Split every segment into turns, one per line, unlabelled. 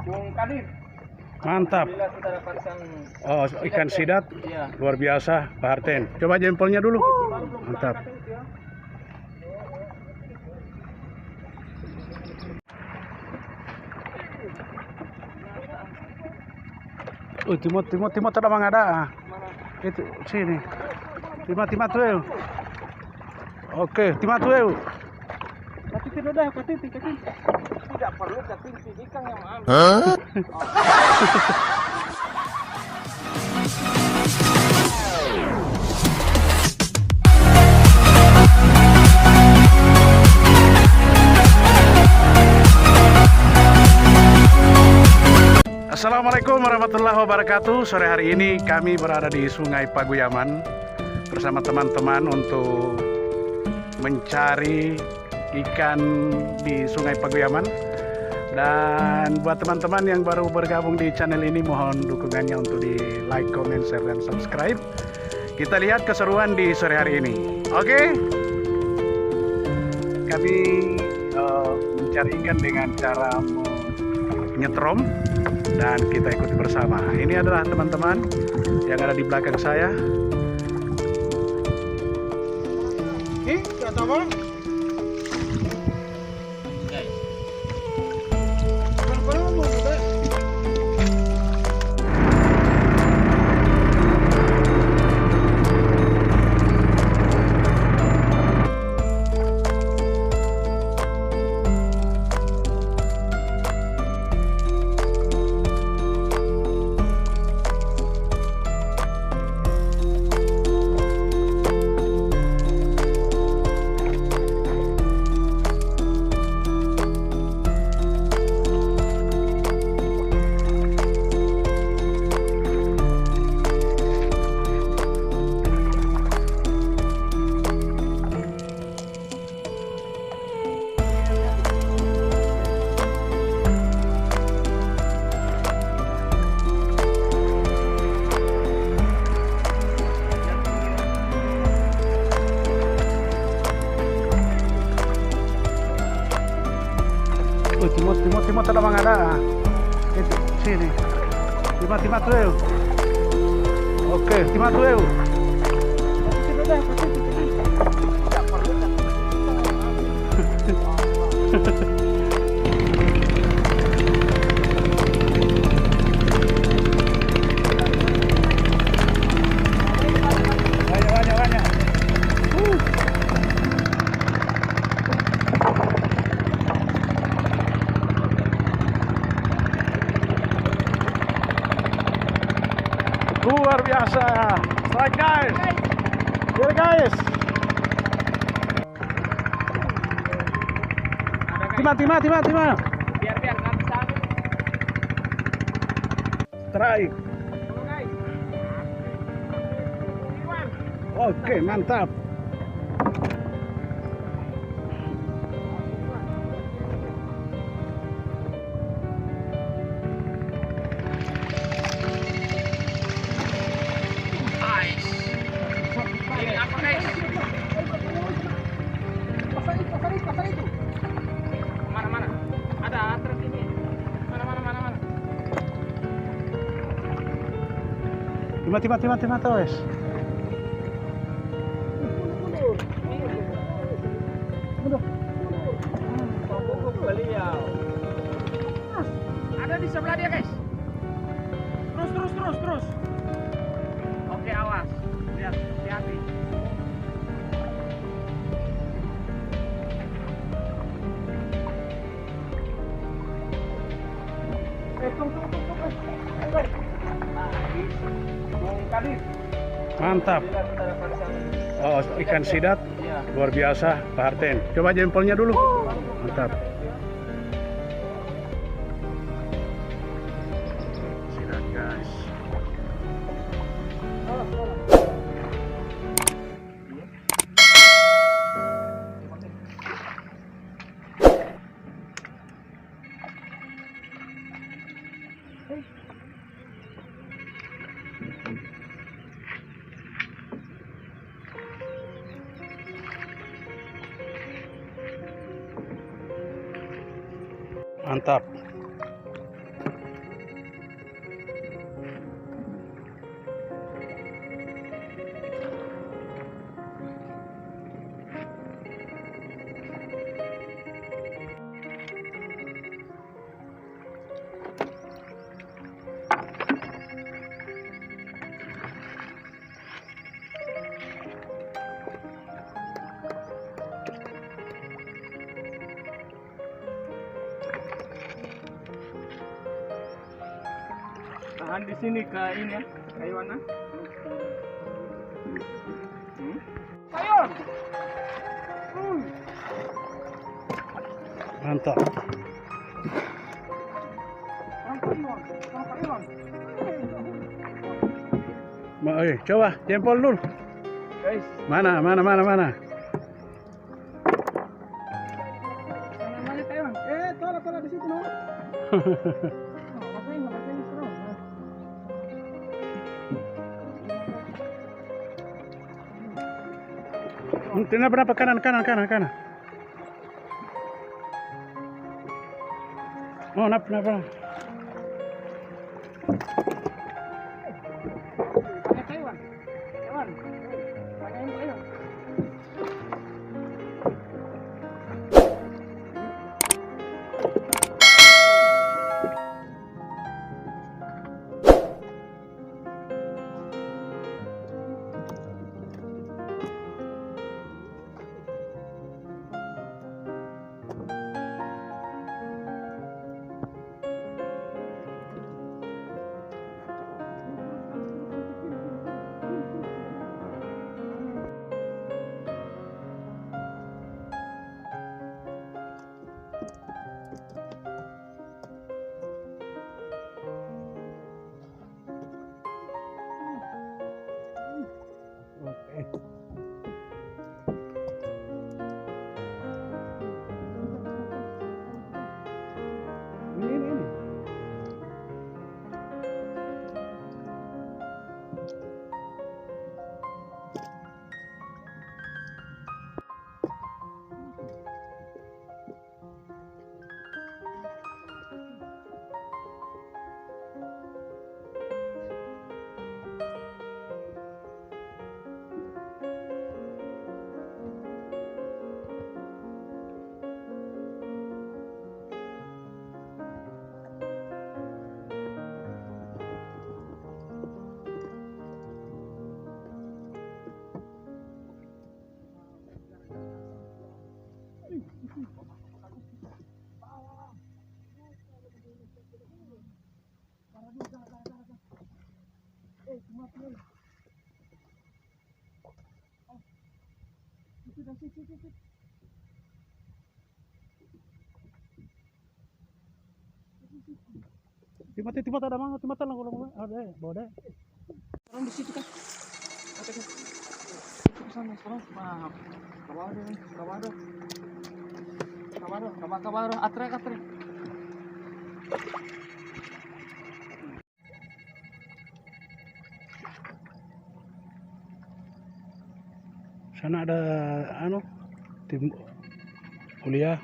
Bung Kadir.
Mantap.
Alhamdulillah kita dapatkan
Oh, ikan sidat.
Iya.
Luar biasa, Pak Harten. Coba jempolnya dulu. Mantap. Timot ada bang ada. Itu sini. Timot tuh. Oke, timot tuh.
Katitin udah, katitin. Tidak perlu katitin, ikan yang ambil.
Assalamualaikum warahmatullahi wabarakatuh. Sore hari ini kami berada di Sungai Paguyaman bersama teman-teman untuk mencari ikan di Sungai Paguyaman. Dan buat teman-teman yang baru bergabung di channel ini, mohon dukungannya untuk di like, comment, share, dan subscribe. Kita lihat keseruan di sore hari ini. Oke? Kami mencari ikan dengan cara menyetrom dan kita ikuti bersama. Ini adalah teman-teman yang ada di belakang saya. Timot ada bang ada. Itu sini. Timot tuh. Oke, timot tuh. Banyak. Luar biasa. Strike guys. Here guys. Timah.
Biar nggak bisa.
Strike. Oke, mantap.
Ini apa guys? Pasang itu. Mana? Ada terus ini. Mana?
Timah terus.
Beliau. Ada di sebelah dia guys. Terus. Oke, awas. Lihat, hati-hati. Tunggu. Bung Kadir.
Mantap.
Alhamdulillah kita dapatkan
Oh, ikan sidat.
Iya.
Luar biasa, Pak Harten. Coba jempolnya dulu. Mantap. Sidat guys. Mantap.
Tahan di sini ke ini ya, kayuana. Kayuan.
Mantap. Coba jempol dulu.
Guys,
Mana?
mana kayuan? Tolak di situ no.
Kenapa kanan? Oh, kenapa?
Kayuan. Panyain kayuan.
Oke. Ini. Timata ada mana? Timata lang kalau ada, boleh.
Orang di situ kan. Sana sekarang. Kabado. Atre.
Sana ada tim kuliah.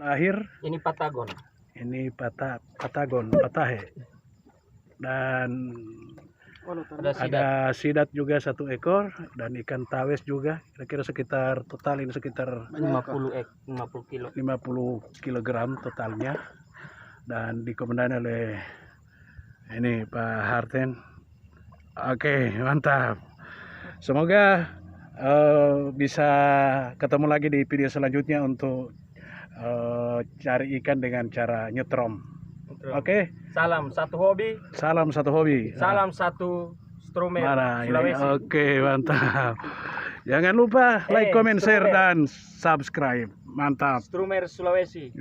Lahir
Ini Patagon.
Patahe. Dan ada sidat juga 1 ekor dan ikan tawes juga. Kira-kira sekitar total ini sekitar
50
kilogram totalnya. Dan dikomandani oleh ini Pak Harten. Oke, mantap. Semoga bisa ketemu lagi di video selanjutnya untuk cari ikan dengan cara nyetrom. Oke.
Salam satu hobi.
Salam
satu strumer
Sulawesi. Oke, mantap. Jangan lupa like, comment, share, dan subscribe. Mantap.
Strumer Sulawesi.